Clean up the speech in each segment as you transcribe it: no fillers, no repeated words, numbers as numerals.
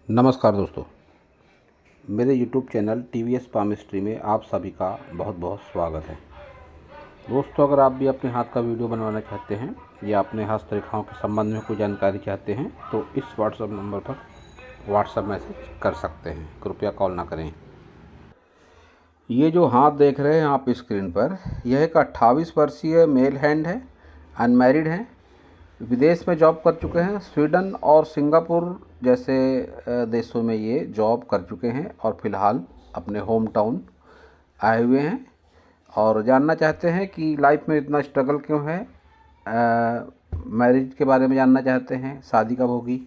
नमस्कार दोस्तों, मेरे YouTube चैनल TVS पामिस्ट्री में आप सभी का बहुत बहुत स्वागत है। दोस्तों, अगर आप भी अपने हाथ का वीडियो बनवाना चाहते हैं या अपने हस्तरेखाओं के संबंध में कोई जानकारी चाहते हैं तो इस व्हाट्सएप नंबर पर व्हाट्सएप मैसेज कर सकते हैं, कृपया कॉल ना करें। ये जो हाथ देख रहे हैं आप स्क्रीन पर, यह एक 28 वर्षीय मेल हैंड है, अनमैरिड है, विदेश में जॉब कर चुके हैं। स्वीडन और सिंगापुर जैसे देशों में ये जॉब कर चुके हैं और फ़िलहाल अपने होम टाउन आए हुए हैं और जानना चाहते हैं कि लाइफ में इतना स्ट्रगल क्यों है। मैरिज के बारे में जानना चाहते हैं, शादी कब होगी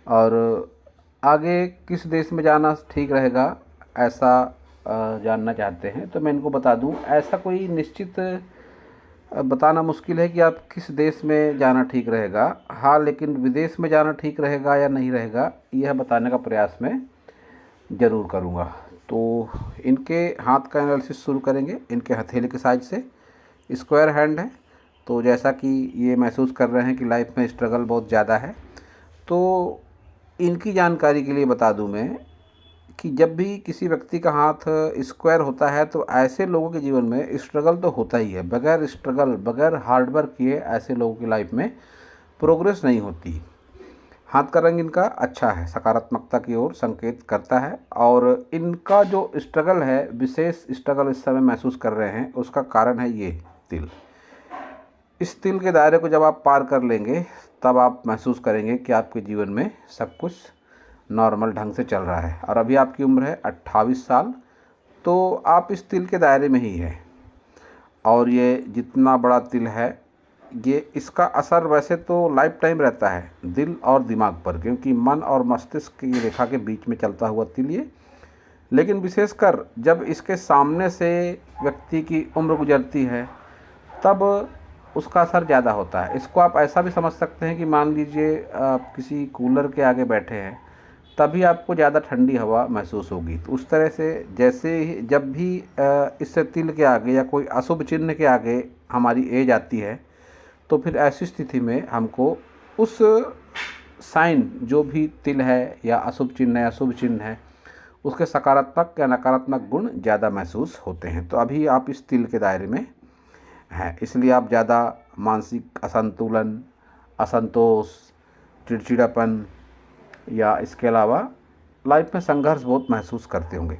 और आगे किस देश में जाना ठीक रहेगा, ऐसा जानना चाहते हैं। तो मैं इनको बता दूं, ऐसा कोई निश्चित बताना मुश्किल है कि आप किस देश में जाना ठीक रहेगा। हाँ, लेकिन विदेश में जाना ठीक रहेगा या नहीं रहेगा, यह बताने का प्रयास मैं ज़रूर करूँगा। तो इनके हाथ का एनालिसिस शुरू करेंगे। इनके हथेली के साइज से स्क्वायर हैंड है, तो जैसा कि ये महसूस कर रहे हैं कि लाइफ में स्ट्रगल बहुत ज़्यादा है, तो इनकी जानकारी के लिए बता दूं मैं कि जब भी किसी व्यक्ति का हाथ स्क्वायर होता है तो ऐसे लोगों के जीवन में स्ट्रगल तो होता ही है। बगैर स्ट्रगल, बगैर हार्डवर्क किए ऐसे लोगों की लाइफ में प्रोग्रेस नहीं होती। हाथ का रंग इनका अच्छा है, सकारात्मकता की ओर संकेत करता है और इनका जो स्ट्रगल है, विशेष स्ट्रगल इस समय महसूस कर रहे हैं, उसका कारण है ये तिल। इस तिल के दायरे को जब आप पार कर लेंगे तब आप महसूस करेंगे कि आपके जीवन में सब कुछ नॉर्मल ढंग से चल रहा है। और अभी आपकी उम्र है 28 साल, तो आप इस तिल के दायरे में ही है। और ये जितना बड़ा तिल है, ये इसका असर वैसे तो लाइफ टाइम रहता है दिल और दिमाग पर, क्योंकि मन और मस्तिष्क की रेखा के बीच में चलता हुआ तिल ये। लेकिन विशेषकर जब इसके सामने से व्यक्ति की उम्र गुजरती है तब उसका असर ज़्यादा होता है। इसको आप ऐसा भी समझ सकते हैं कि मान लीजिए आप किसी कूलर के आगे बैठे हैं, तभी आपको ज़्यादा ठंडी हवा महसूस होगी। तो उस तरह से जैसे ही जब भी इससे तिल के आगे या कोई अशुभ चिन्ह के आगे हमारी एज आती है, तो फिर ऐसी स्थिति में हमको उस साइन, जो भी तिल है या अशुभ चिन्ह है या शुभ चिन्ह है, उसके सकारात्मक या नकारात्मक गुण ज़्यादा महसूस होते हैं। तो अभी आप इस तिल के दायरे में हैं, इसलिए आप ज़्यादा मानसिक असंतुलन, असंतोष, चिड़चिड़ापन या इसके अलावा लाइफ में संघर्ष बहुत महसूस करते होंगे।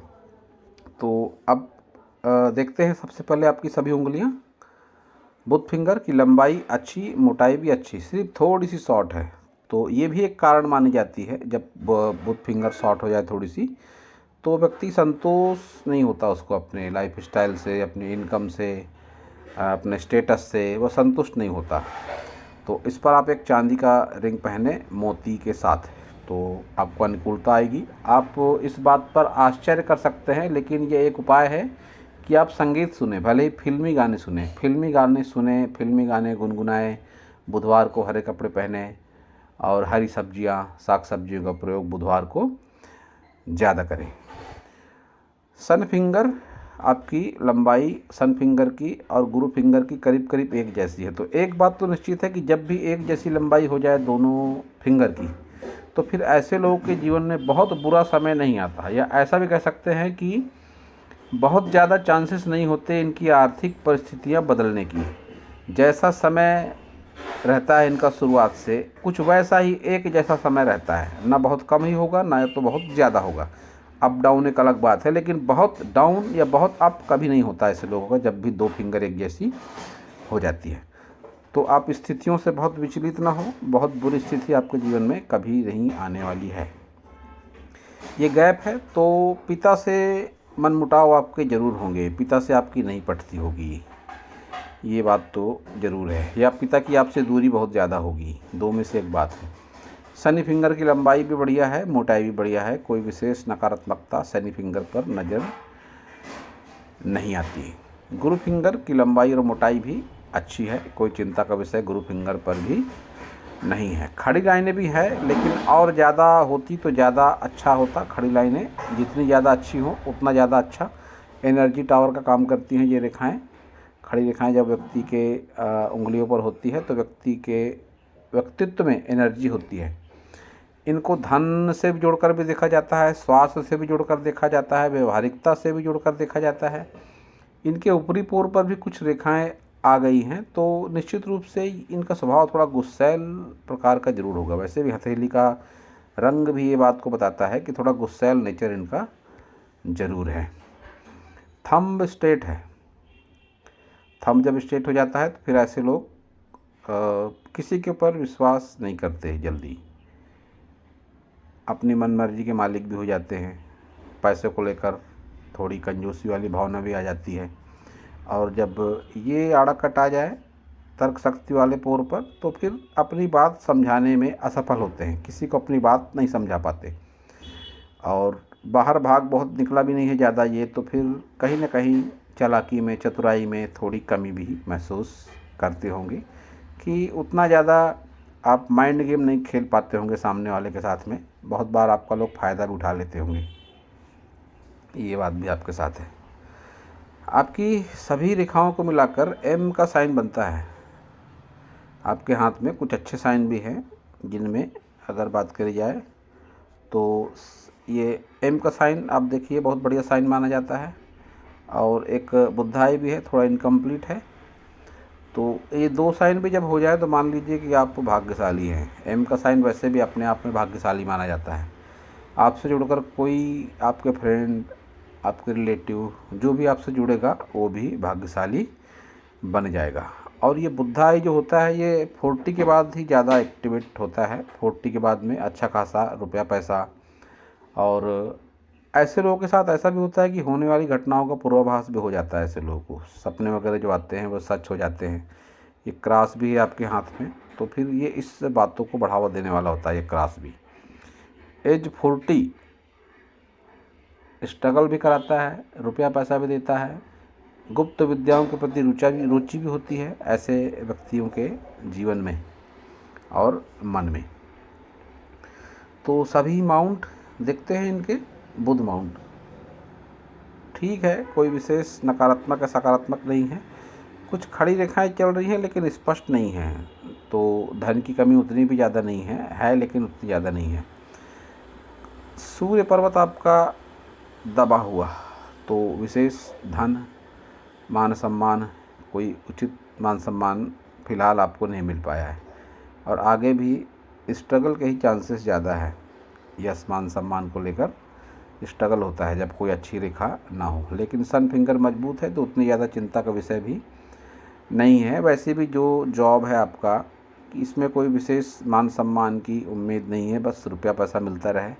तो अब देखते हैं सबसे पहले आपकी सभी उंगलियां। बुध फिंगर की लंबाई अच्छी, मोटाई भी अच्छी, सिर्फ थोड़ी सी शॉर्ट है। तो ये भी एक कारण मानी जाती है, जब बुध फिंगर शॉर्ट हो जाए थोड़ी सी, तो व्यक्ति संतोष नहीं होता, उसको अपने लाइफ स्टाइल से, अपनी इनकम से, अपने स्टेटस से वो संतुष्ट नहीं होता। तो इस पर आप एक चांदी का रिंग पहने मोती के साथ, तो आपको अनुकूलता आएगी। आप इस बात पर आश्चर्य कर सकते हैं, लेकिन ये एक उपाय है कि आप संगीत सुने, भले ही फिल्मी गाने सुने, फिल्मी गाने गुनगुनाएं। बुधवार को हरे कपड़े पहने और हरी सब्जियां, साग सब्जियों का प्रयोग बुधवार को ज़्यादा करें। सन फिंगर, आपकी लंबाई सन फिंगर की और गुरु फिंगर की करीब करीब एक जैसी है। तो एक बात तो निश्चित है कि जब भी एक जैसी लंबाई हो जाए दोनों फिंगर की, तो फिर ऐसे लोगों के जीवन में बहुत बुरा समय नहीं आता, या ऐसा भी कह सकते हैं कि बहुत ज़्यादा चांसेस नहीं होते इनकी आर्थिक परिस्थितियां बदलने की। जैसा समय रहता है इनका शुरुआत से, कुछ वैसा ही एक जैसा समय रहता है, ना बहुत कम ही होगा ना तो बहुत ज़्यादा होगा। अप डाउन एक अलग बात है, लेकिन बहुत डाउन या बहुत अप कभी नहीं होता ऐसे लोगों का, जब भी दो फिंगर एक जैसी हो जाती है। तो आप स्थितियों से बहुत विचलित ना हो, बहुत बुरी स्थिति आपके जीवन में कभी नहीं आने वाली है। ये गैप है तो पिता से मनमुटाव आपके ज़रूर होंगे, पिता से आपकी नहीं पटती होगी, ये बात तो ज़रूर है, या पिता की आपसे दूरी बहुत ज़्यादा होगी, दो में से एक बात है। शनि फिंगर की लंबाई भी बढ़िया है, मोटाई भी बढ़िया है, कोई विशेष नकारात्मकता शनि फिंगर पर नज़र नहीं आती। गुरु फिंगर की लंबाई और मोटाई भी अच्छी है, कोई चिंता का विषय गुरु फिंगर पर भी नहीं है। खड़ी लाइनें भी है, लेकिन और ज़्यादा होती तो ज़्यादा अच्छा होता। खड़ी लाइनें जितनी ज़्यादा अच्छी हों उतना ज़्यादा अच्छा। एनर्जी टावर का काम करती हैं ये रेखाएं। खड़ी रेखाएं जब व्यक्ति के उंगलियों पर होती है तो व्यक्ति के व्यक्तित्व में एनर्जी होती है। इनको धन से भी जोड़कर भी देखा जाता है, स्वास्थ्य से भी जोड़कर देखा जाता है, व्यवहारिकता से भी जोड़कर देखा जाता है। इनके ऊपरी पोर पर भी कुछ रेखाएं आ गई हैं, तो निश्चित रूप से इनका स्वभाव थोड़ा गुस्सैल प्रकार का जरूर होगा। वैसे भी हथेली का रंग भी ये बात को बताता है कि थोड़ा गुस्सैल नेचर इनका जरूर है। थंब स्ट्रेट है। थंब जब स्ट्रेट हो जाता है तो फिर ऐसे लोग किसी के ऊपर विश्वास नहीं करते जल्दी, अपनी मनमर्जी के मालिक भी हो जाते हैं। पैसे को लेकर थोड़ी कंजूसी वाली भावना भी आ जाती है, और जब ये आड़ा कट आ जाए तर्क शक्ति वाले पोर पर तो फिर अपनी बात समझाने में असफल होते हैं, किसी को अपनी बात नहीं समझा पाते। और बाहर भाग बहुत निकला भी नहीं है ज़्यादा ये, तो फिर कहीं ना कहीं चालाकी में, चतुराई में थोड़ी कमी भी महसूस करते होंगे कि उतना ज़्यादा आप माइंड गेम नहीं खेल पाते होंगे सामने वाले के साथ में। बहुत बार आपका लोग फ़ायदा भी उठा लेते होंगे, ये बात भी आपके साथ है। आपकी सभी रेखाओं को मिलाकर एम का साइन बनता है। आपके हाथ में कुछ अच्छे साइन भी हैं, जिनमें अगर बात करी जाए तो ये एम का साइन आप देखिए बहुत बढ़िया साइन माना जाता है। और एक बुधाई भी है, थोड़ा इनकम्प्लीट है। तो ये दो साइन भी जब हो जाए तो मान लीजिए कि आप भाग्यशाली हैं। एम का साइन वैसे भी अपने आप में भाग्यशाली माना जाता है। आपसे जुड़कर कोई, आपके फ्रेंड, आपके रिलेटिव, जो भी आपसे जुड़ेगा वो भी भाग्यशाली बन जाएगा। और ये बुधाई जो होता है ये 40 के बाद ही ज़्यादा एक्टिवेट होता है। 40 के बाद में अच्छा खासा रुपया पैसा, और ऐसे लोगों के साथ ऐसा भी होता है कि होने वाली घटनाओं का पूर्वाभास भी हो जाता है। ऐसे लोगों को सपने वगैरह जो आते हैं वो सच हो जाते हैं। ये क्रॉस भी है आपके हाथ में, तो फिर ये इस बातों को बढ़ावा देने वाला होता है ये क्रॉस भी। एज 40 स्ट्रगल भी कराता है, रुपया पैसा भी देता है, गुप्त विद्याओं के प्रति रुचि भी होती है ऐसे व्यक्तियों के जीवन में और मन में। तो सही माउंट देखते हैं इनके। बुध माउंट ठीक है, कोई विशेष नकारात्मक या सकारात्मक नहीं है। कुछ खड़ी रेखाएं चल रही हैं लेकिन स्पष्ट नहीं हैं, तो धन की कमी उतनी भी ज़्यादा नहीं है लेकिन उतनी ज़्यादा नहीं है। सूर्य पर्वत आपका दबा हुआ, तो विशेष धन, मान सम्मान, कोई उचित मान सम्मान फ़िलहाल आपको नहीं मिल पाया है, और आगे भी स्ट्रगल के ही चांसेस ज़्यादा है। यश मान सम्मान को लेकर स्ट्रगल होता है जब कोई अच्छी रेखा ना हो। लेकिन सन फिंगर मजबूत है तो उतनी ज़्यादा चिंता का विषय भी नहीं है। वैसे भी जो जॉब है आपका, कि इसमें कोई विशेष मान सम्मान की उम्मीद नहीं है, बस रुपया पैसा मिलता रहे,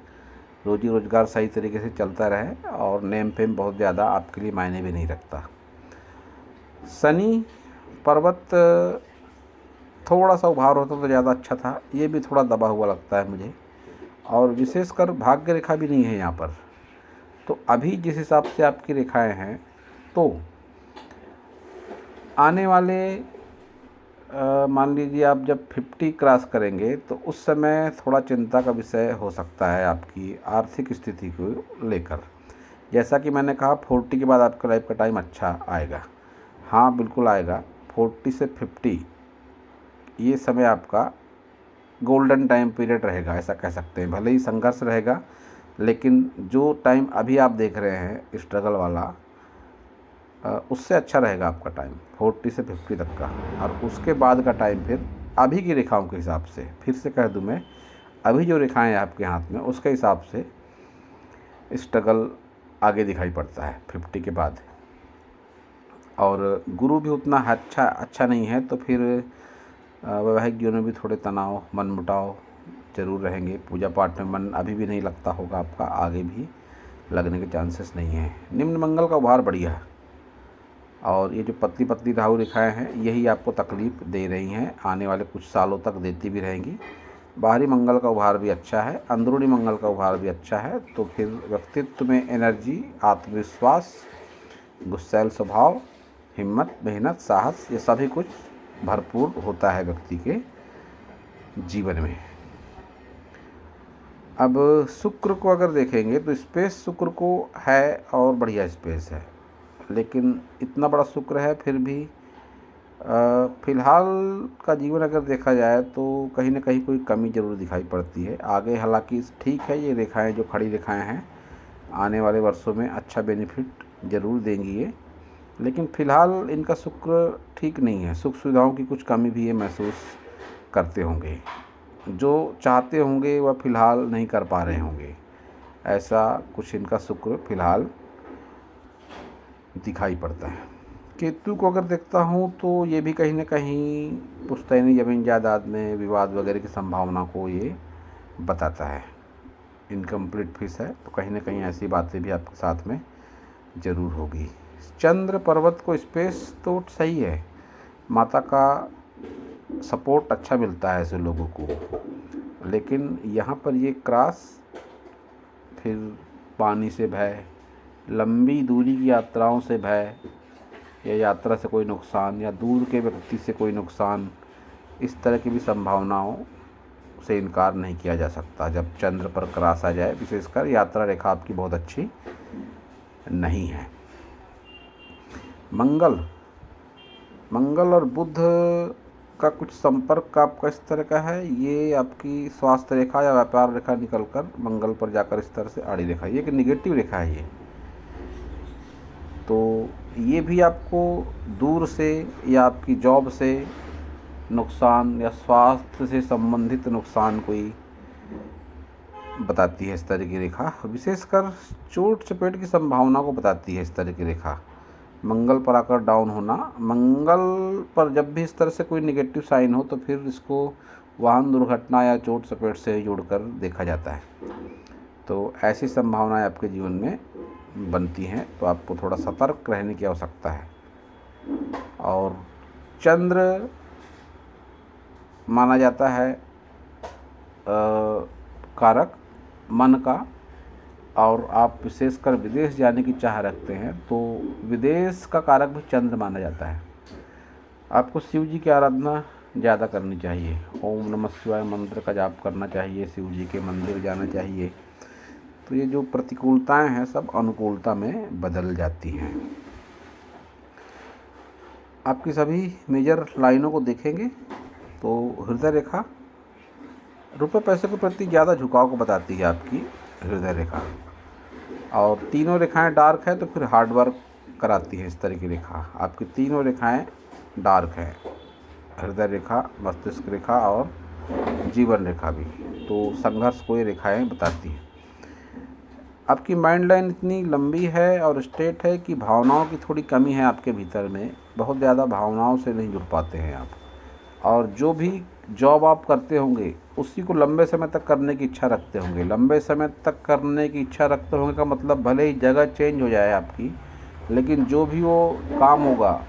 रोजी रोज़गार सही तरीके से चलता रहे, और नेम फेम बहुत ज़्यादा आपके लिए मायने भी नहीं रखता। शनि पर्वत थोड़ा सा उभार होता तो ज़्यादा अच्छा था, ये भी थोड़ा दबा हुआ लगता है मुझे, और विशेषकर भाग्य रेखा भी नहीं है यहाँ पर। तो अभी जिस हिसाब से आपकी रेखाएं हैं, तो आने वाले मान लीजिए आप जब 50 क्रॉस करेंगे तो उस समय थोड़ा चिंता का विषय हो सकता है आपकी आर्थिक स्थिति को लेकर। जैसा कि मैंने कहा 40 के बाद आपका लाइफ का टाइम अच्छा आएगा। हाँ बिल्कुल आएगा। 40 से 50 ये समय आपका गोल्डन टाइम पीरियड रहेगा, ऐसा कह सकते हैं। भले ही संघर्ष रहेगा, लेकिन जो टाइम अभी आप देख रहे हैं स्ट्रगल वाला, उससे अच्छा रहेगा आपका टाइम 40 से 50 तक का। और उसके बाद का टाइम फिर अभी की रेखाओं के हिसाब से, फिर से कह दूं मैं, अभी जो रेखाएं हैं आपके हाथ में उसके हिसाब से स्ट्रगल आगे दिखाई पड़ता है 50 के बाद। और गुरु भी उतना अच्छा नहीं है, तो फिर वैवाहिक जीवन में भी थोड़े तनाव, मनमुटाव जरूर रहेंगे। पूजा पाठ में मन अभी भी नहीं लगता होगा आपका, आगे भी लगने के चांसेस नहीं हैं। निम्न मंगल का उभार बढ़िया है, और ये जो पतली पतली राहु रेखाएं हैं यही आपको तकलीफ़ दे रही हैं, आने वाले कुछ सालों तक देती भी रहेंगी। बाहरी मंगल का उभार भी अच्छा है, अंदरूनी मंगल का उभार भी अच्छा है। तो फिर व्यक्तित्व में एनर्जी, आत्मविश्वास, गुस्सैल स्वभाव, हिम्मत, मेहनत, साहस, ये सभी कुछ भरपूर होता है व्यक्ति के जीवन में। अब शुक्र को अगर देखेंगे तो स्पेस शुक्र को है और बढ़िया स्पेस है, लेकिन इतना बड़ा शुक्र है फिर भी फ़िलहाल का जीवन अगर देखा जाए तो कहीं न कहीं कोई कमी ज़रूर दिखाई पड़ती है। आगे हालाँकि ठीक है, ये रेखाएँ जो खड़ी रेखाएँ हैं, आने वाले वर्षों में अच्छा बेनिफिट ज़रूर देंगी ये। लेकिन फ़िलहाल इनका शुक्र ठीक नहीं है, सुख सुविधाओं की कुछ कमी भी ये महसूस करते होंगे। जो चाहते होंगे वह फ़िलहाल नहीं कर पा रहे होंगे, ऐसा कुछ इनका शुक्र फ़िलहाल दिखाई पड़ता है। केतु को अगर देखता हूँ तो ये भी कहीं न कहीं पुश्तैनी ज़मीन जायदाद में विवाद वगैरह की संभावना को ये बताता है। इनकम्प्लीट फिश है तो कहीं न कहीं ऐसी बातें भी आपके साथ में ज़रूर होगी। चंद्र पर्वत को स्पेस तो सही है, माता का सपोर्ट अच्छा मिलता है ऐसे लोगों को, लेकिन यहाँ पर ये क्रॉस, फिर पानी से भय, लंबी दूरी की यात्राओं से भय, या यात्रा से कोई नुकसान, या दूर के व्यक्ति से कोई नुकसान, इस तरह की भी संभावनाओं से इनकार नहीं किया जा सकता जब चंद्र पर क्रॉस आ जाए। विशेषकर यात्रा रेखा आपकी बहुत अच्छी नहीं है। मंगल और बुध का कुछ संपर्क आपका इस तरह का है, ये आपकी स्वास्थ्य रेखा या व्यापार रेखा निकलकर मंगल पर जाकर इस तरह से आड़ी रेखा, ये एक निगेटिव रेखा है ये। तो ये भी आपको दूर से या आपकी जॉब से नुकसान या स्वास्थ्य से संबंधित नुकसान कोई बताती है इस तरह की रेखा। विशेषकर चोट चपेट की संभावना को बताती है इस तरह की रेखा। मंगल पर आकर डाउन होना, मंगल पर जब भी इस तरह से कोई निगेटिव साइन हो तो फिर इसको वाहन दुर्घटना या चोट चपेट से जोड़कर देखा जाता है। तो ऐसी संभावनाएं आपके जीवन में बनती हैं, तो आपको थोड़ा सतर्क रहने की आवश्यकता है। और चंद्र माना जाता है कारक मन का, और आप विशेषकर विदेश जाने की चाह रखते हैं तो विदेश का कारक भी चंद्र माना जाता है। आपको शिव जी की आराधना ज़्यादा करनी चाहिए, ओम नमः शिवाय मंत्र का जाप करना चाहिए, शिव जी के मंदिर जाना चाहिए। तो ये जो प्रतिकूलताएं हैं सब अनुकूलता में बदल जाती हैं। आपकी सभी मेजर लाइनों को देखेंगे तो हृदय रेखा रुपए पैसे के प्रति ज़्यादा झुकाव को बताती है आपकी हृदय रेखा, और तीनों रेखाएं डार्क है तो फिर हार्ड वर्क कराती है इस तरह की रेखा। आपकी तीनों रेखाएं डार्क हैं, हृदय रेखा, मस्तिष्क रेखा और जीवन रेखा भी, तो संघर्ष को ये रेखाएं बताती हैं। आपकी माइंड लाइन इतनी लंबी है और स्ट्रेट है कि भावनाओं की थोड़ी कमी है आपके भीतर में, बहुत ज़्यादा भावनाओं से नहीं जुड़ पाते हैं आप। और जो भी जॉब आप करते होंगे उसी को लंबे समय तक करने की इच्छा रखते होंगे। लंबे समय तक करने की इच्छा रखते होंगे का मतलब भले ही जगह चेंज हो जाए आपकी, लेकिन जो भी वो काम होगा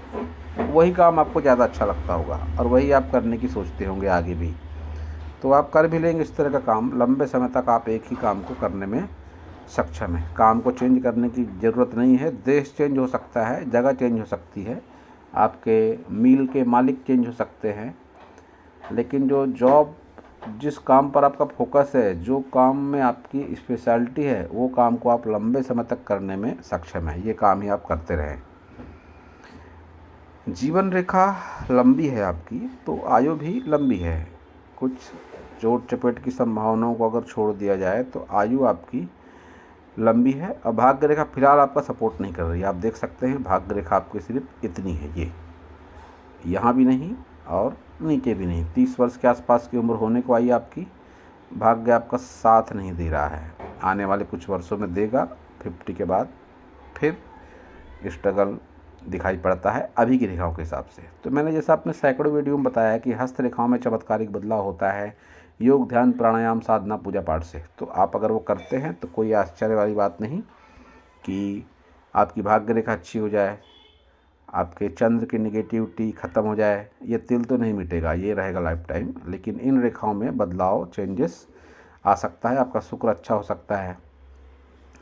वही काम आपको ज़्यादा अच्छा लगता होगा और वही आप करने की सोचते होंगे आगे भी। तो आप कर भी लेंगे इस तरह का काम, लंबे समय तक आप एक ही काम को करने में सक्षम है। काम को चेंज करने की ज़रूरत नहीं है, देश चेंज हो सकता है, जगह चेंज हो सकती है, आपके मिल के मालिक चेंज हो सकते हैं, लेकिन जो जॉब, जिस काम पर आपका फोकस है, जो काम में आपकी स्पेशलिटी है, वो काम को आप लंबे समय तक करने में सक्षम है। ये काम ही आप करते रहें। जीवन रेखा लंबी है आपकी तो आयु भी लंबी है। कुछ चोट चपेट की संभावनाओं को अगर छोड़ दिया जाए तो आयु आपकी लंबी है। और भाग्य रेखा फिलहाल आपका सपोर्ट नहीं कर रही। आप देख सकते हैं भाग्य रेखा आपकी सिर्फ इतनी है, ये यहाँ भी नहीं और नीचे भी नहीं। 30 वर्ष के आसपास की उम्र होने को आई आपकी, भाग्य आपका साथ नहीं दे रहा है। आने वाले कुछ वर्षों में देगा, 50 के बाद फिर स्ट्रगल दिखाई पड़ता है अभी की रेखाओं के हिसाब से। तो मैंने जैसा अपने सैकड़ों वीडियो में बताया कि हस्त रेखाओं में चमत्कारिक बदलाव होता है योग, ध्यान, प्राणायाम, साधना, पूजा पाठ से। तो आप अगर वो करते हैं तो कोई आश्चर्य वाली बात नहीं कि आपकी भाग्य रेखा अच्छी हो जाए, आपके चंद्र की निगेटिविटी ख़त्म हो जाए। ये तिल तो नहीं मिटेगा, ये रहेगा लाइफ टाइम, लेकिन इन रेखाओं में बदलाव, चेंजेस आ सकता है। आपका शुक्र अच्छा हो सकता है,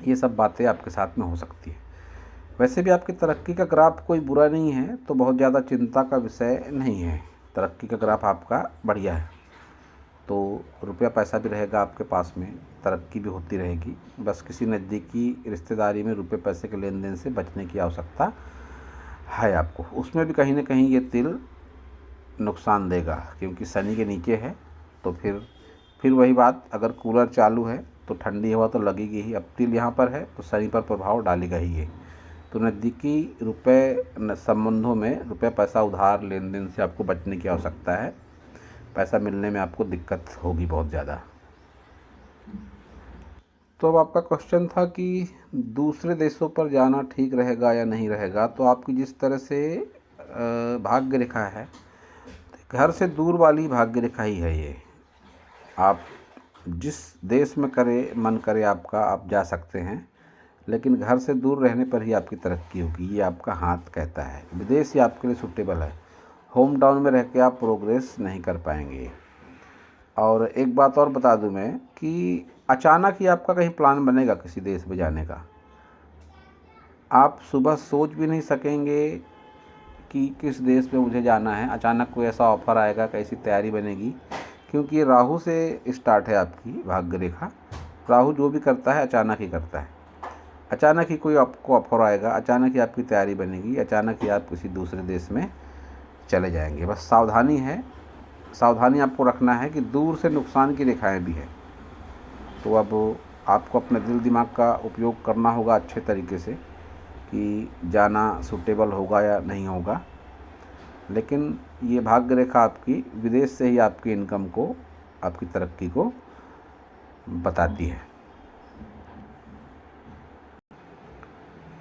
ये सब बातें आपके साथ में हो सकती है। वैसे भी आपकी तरक्की का ग्राफ कोई बुरा नहीं है, तो बहुत ज़्यादा चिंता का विषय नहीं है। तरक्की का ग्राफ आपका बढ़िया है, तो रुपया पैसा भी रहेगा आपके पास में, तरक्की भी होती रहेगी। बस किसी नज़दीकी रिश्तेदारी में रुपये पैसे के लेन देन से बचने की आवश्यकता है आपको। उसमें भी कहीं ना कहीं ये तिल नुकसान देगा, क्योंकि शनि के नीचे है। तो फिर वही बात, अगर कूलर चालू है तो ठंडी हवा तो लगेगी ही। अब तिल यहाँ पर है तो शनि पर प्रभाव डालेगा ही ये। तो नज़दीकी रुपए संबंधों में रुपये पैसा उधार लेन देन से आपको बचने की आवश्यकता है। पैसा मिलने में आपको दिक्कत होगी बहुत ज़्यादा। तो अब आपका क्वेश्चन था कि दूसरे देशों पर जाना ठीक रहेगा या नहीं रहेगा। तो आपकी जिस तरह से भाग्य रेखा है, घर से दूर वाली भाग्य रेखा ही है ये। आप जिस देश में मन करे आपका, आप जा सकते हैं, लेकिन घर से दूर रहने पर ही आपकी तरक्की होगी, ये आपका हाथ कहता है। विदेश ही आपके लिए सूटेबल है। होम टाउन में रह के आप प्रोग्रेस नहीं कर पाएंगे। और एक बात और बता दूं मैं कि अचानक ही आपका कहीं प्लान बनेगा किसी देश में जाने का। आप सुबह सोच भी नहीं सकेंगे कि किस देश में मुझे जाना है। अचानक कोई ऐसा ऑफ़र आएगा, कैसी तैयारी बनेगी, क्योंकि ये राहु से स्टार्ट है आपकी भाग्य रेखा। राहु जो भी करता है अचानक ही करता है। अचानक ही कोई आपको ऑफ़र आएगा, अचानक ही आपकी तैयारी बनेगी, अचानक ही आप किसी दूसरे देश में चले जाएंगे। बस सावधानी है, सावधानी आपको रखना है कि दूर से नुकसान की रेखाएं भी है। तो अब आपको अपने दिल दिमाग का उपयोग करना होगा अच्छे तरीके से कि जाना सूटेबल होगा या नहीं होगा। लेकिन ये भाग्य रेखा आपकी विदेश से ही आपकी इनकम को, आपकी तरक्की को बताती है।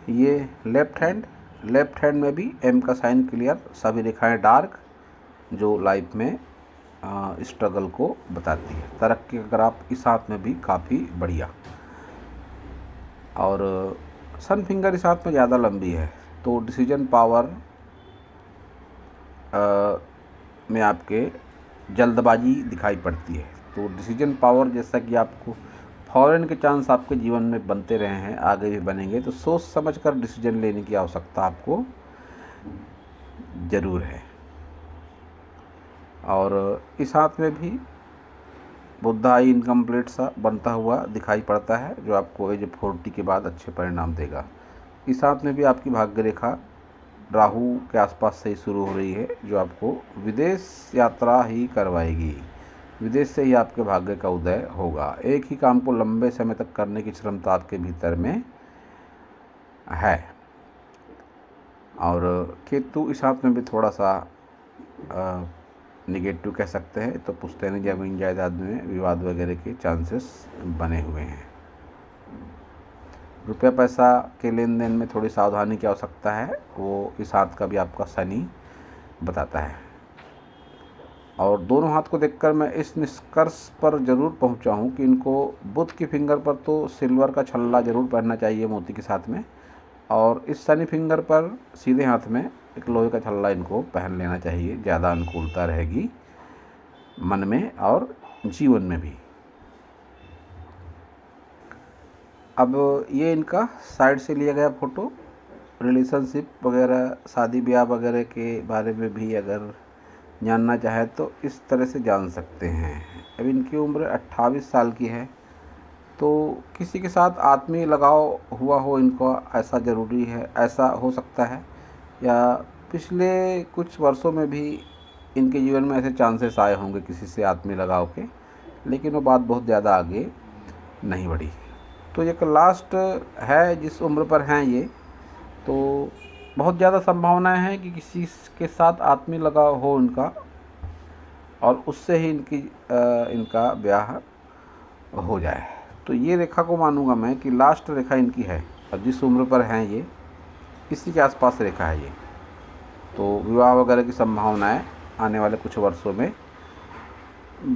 ये लेफ्ट हैंड में भी एम का साइन क्लियर, सभी रेखाएं डार्क, जो लाइफ में स्ट्रगल को बताती है। तरक्की अगर आप इस हाथ में भी काफ़ी बढ़िया। और सन फिंगर इस हाथ में ज़्यादा लंबी है, तो डिसीजन पावर में आपके जल्दबाजी दिखाई पड़ती है। तो डिसीजन पावर, जैसा कि आपको फॉरेन के चांस आपके जीवन में बनते रहे हैं, आगे भी बनेंगे, तो सोच समझ कर डिसीजन लेने की आवश्यकता आपको ज़रूर है। और इस हाथ में भी बुद्धा ही इनकम्प्लीट सा बनता हुआ दिखाई पड़ता है, जो आपको एज 40 के बाद अच्छे परिणाम देगा। इस हाथ में भी आपकी भाग्य रेखा राहु के आसपास से ही शुरू हो रही है, जो आपको विदेश यात्रा ही करवाएगी। विदेश से ही आपके भाग्य का उदय होगा। एक ही काम को लंबे समय तक करने की क्षमता आपके भीतर में है। और केतु इस हाथ में भी थोड़ा सा निगेटिव कह सकते हैं। तो पुश्तैनी जमीन जायदाद में विवाद वगैरह के चांसेस बने हुए हैं। रुपया पैसा के लेन देन में थोड़ी सावधानी की आवश्यकता है, वो इस हाथ का भी आपका शनि बताता है। और दोनों हाथ को देखकर मैं इस निष्कर्ष पर ज़रूर पहुंचा हूं कि इनको बुध की फिंगर पर तो सिल्वर का छल्ला ज़रूर पहनना चाहिए मोती के साथ में, और इस शनि फिंगर पर सीधे हाथ में एक लोहे का छल्ला इनको पहन लेना चाहिए। ज़्यादा अनुकूलता रहेगी मन में और जीवन में भी। अब ये इनका साइड से लिया गया फ़ोटो। रिलेशनशिप वगैरह, शादी ब्याह वगैरह के बारे में भी अगर जानना चाहे तो इस तरह से जान सकते हैं। अब इनकी उम्र 28 साल की है, तो किसी के साथ आत्मीय लगाव हुआ हो इनको, ऐसा ज़रूरी है, ऐसा हो सकता है। या पिछले कुछ वर्षों में भी इनके जीवन में ऐसे चांसेस आए होंगे किसी से आत्मीय लगाव के, लेकिन वो बात बहुत ज़्यादा आगे नहीं बढ़ी। तो एक लास्ट है जिस उम्र पर हैं ये, तो बहुत ज़्यादा संभावनाएं हैं कि किसी के साथ आत्मीय लगाव हो इनका, और उससे ही इनका ब्याह हो जाए। तो ये रेखा को मानूंगा मैं कि लास्ट रेखा इनकी है। अब जिस उम्र पर हैं ये, इसी के आसपास रेखा है ये। तो विवाह वगैरह की संभावनाएं आने वाले कुछ वर्षों में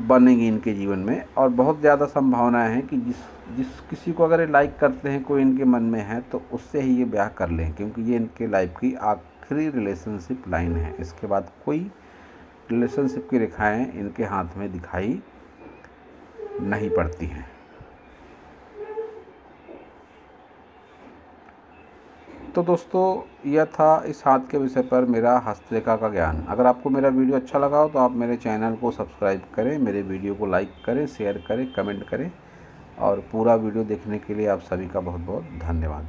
बनेगी इनके जीवन में। और बहुत ज़्यादा संभावनाएं हैं कि जिस किसी को अगर ये लाइक करते हैं, कोई इनके मन में है, तो उससे ही ये ब्याह कर लें, क्योंकि ये इनके लाइफ की आखिरी रिलेशनशिप लाइन है। इसके बाद कोई रिलेशनशिप की रेखाएं इनके हाथ में दिखाई नहीं पड़ती हैं। तो दोस्तों, यह था इस हाथ के विषय पर मेरा हस्तरेखा का ज्ञान। अगर आपको मेरा वीडियो अच्छा लगा हो तो आप मेरे चैनल को सब्सक्राइब करें, मेरे वीडियो को लाइक करें, शेयर करें, कमेंट करें, और पूरा वीडियो देखने के लिए आप सभी का बहुत बहुत धन्यवाद।